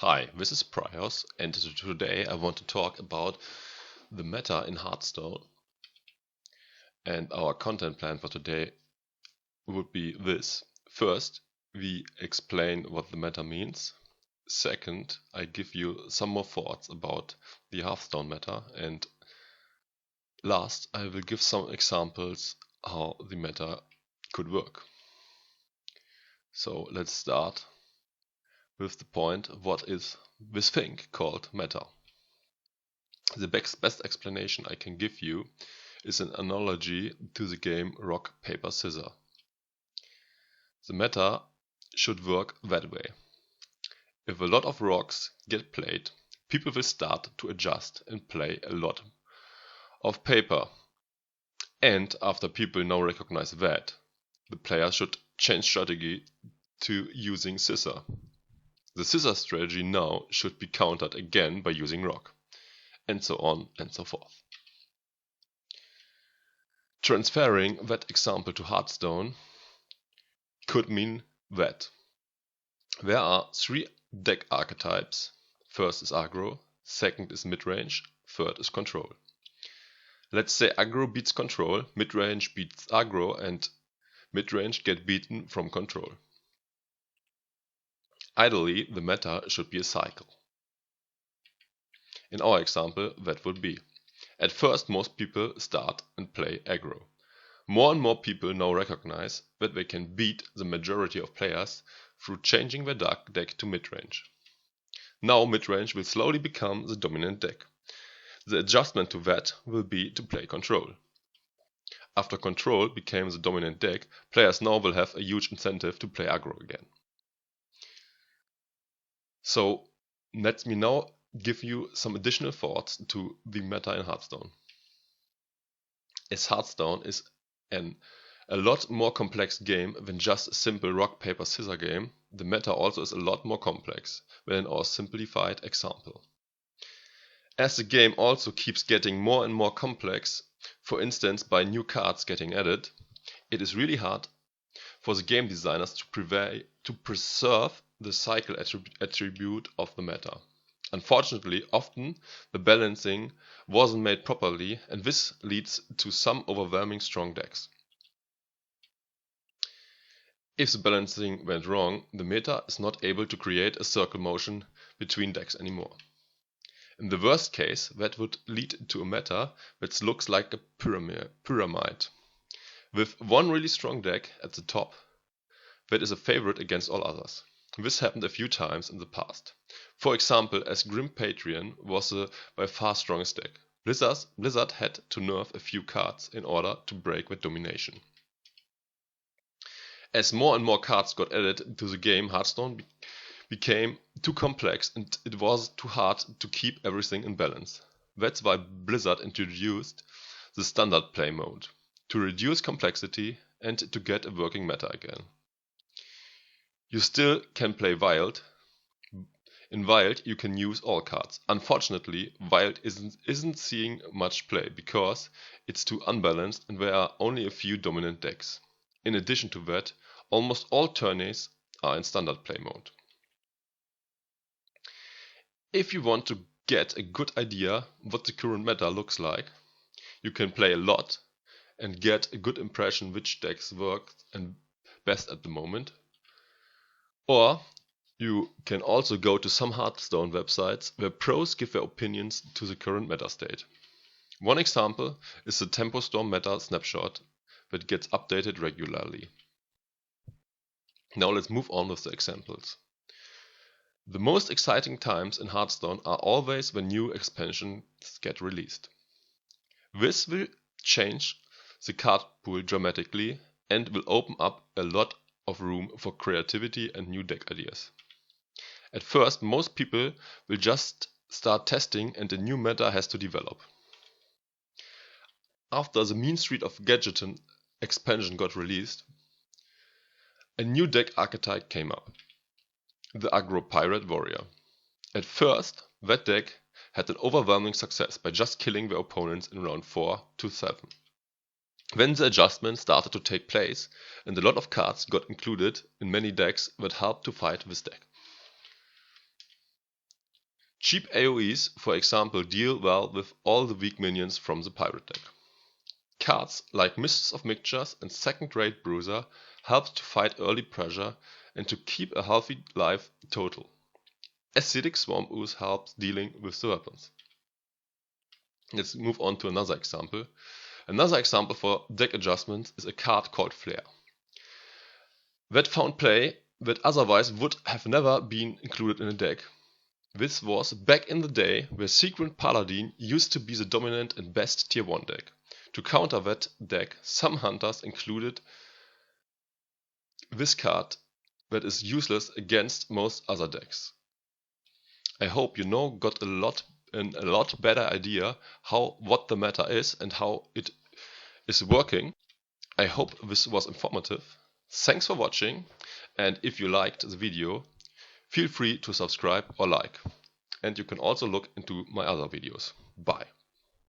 Hi, this is Prios, and today I want to talk about the meta in Hearthstone. And our content plan for today would be this. First, we explain what the meta means. Second, I give you some more thoughts about the Hearthstone meta. And last, I will give some examples how the meta could work. So let's start with the point, what is this thing called meta? The best explanation I can give you is an analogy to the game rock, paper, scissors. The meta should work that way. If a lot of rocks get played, people will start to adjust and play a lot of paper. And after people now recognize that, the player should change strategy to using scissor. The scissor strategy now should be countered again by using rock, and so on and so forth. Transferring that example to Hearthstone could mean that there are 3 deck archetypes. First is aggro, second is midrange, third is control. Let's say aggro beats control, midrange beats aggro, and midrange get beaten from control. Ideally, the meta should be a cycle. In our example, that would be: at first, most people start and play aggro. More and more people now recognize that they can beat the majority of players through changing their deck to midrange. Now midrange will slowly become the dominant deck. The adjustment to that will be to play control. After control became the dominant deck, players now will have a huge incentive to play aggro again. So let me now give you some additional thoughts to the meta in Hearthstone. As Hearthstone is a lot more complex game than just a simple rock, paper, scissors game, the meta also is a lot more complex than in our simplified example. As the game also keeps getting more and more complex, for instance by new cards getting added, it is really hard for the game designers to preserve the cycle attribute of the meta. Unfortunately, often the balancing wasn't made properly, and this leads to some overwhelming strong decks. If the balancing went wrong, the meta is not able to create a circle motion between decks anymore. In the worst case, that would lead to a meta that looks like a pyramid, with one really strong deck at the top that is a favorite against all others. This happened a few times in the past. For example, as Grim Patreon was the by far strongest deck, Blizzard had to nerf a few cards in order to break that domination. As more and more cards got added to the game, Hearthstone became too complex and it was too hard to keep everything in balance. That's why Blizzard introduced the standard play mode, to reduce complexity and to get a working meta again. You still can play Wild. In Wild you can use all cards. Unfortunately, Wild isn't seeing much play because it's too unbalanced and there are only a few dominant decks. In addition to that, almost all tourneys are in standard play mode. If you want to get a good idea what the current meta looks like, you can play a lot and get a good impression which decks work and best at the moment. Or you can also go to some Hearthstone websites where pros give their opinions to the current meta state. One example is the Tempo Storm Meta Snapshot that gets updated regularly. Now let's move on with the examples. The most exciting times in Hearthstone are always when new expansions get released. This will change the card pool dramatically and will open up a lot of room for creativity and new deck ideas. At first, most people will just start testing and a new meta has to develop. After the Mean Street of Gadgeton expansion got released, a new deck archetype came up, the Aggro Pirate Warrior. At first, that deck had an overwhelming success by just killing their opponents in round 4 to 7. Then the adjustment started to take place and a lot of cards got included in many decks that helped to fight this deck. Cheap AoEs, for example, deal well with all the weak minions from the pirate deck. Cards like Mists of Mixtures and Second-Rate Bruiser help to fight early pressure and to keep a healthy life total. Acidic Swamp Ooze helps dealing with the weapons. Let's move on to another example. Another example for deck adjustments is a card called Flare, that found play that otherwise would have never been included in a deck. This was back in the day where Sequent Paladin used to be the dominant and best tier 1 deck. To counter that deck, some hunters included this card that is useless against most other decks. I hope you now got a lot better idea what the meta is and how it is working. I hope this was informative. Thanks for watching, and if you liked the video, feel free to subscribe or like. And you can also look into my other videos. Bye.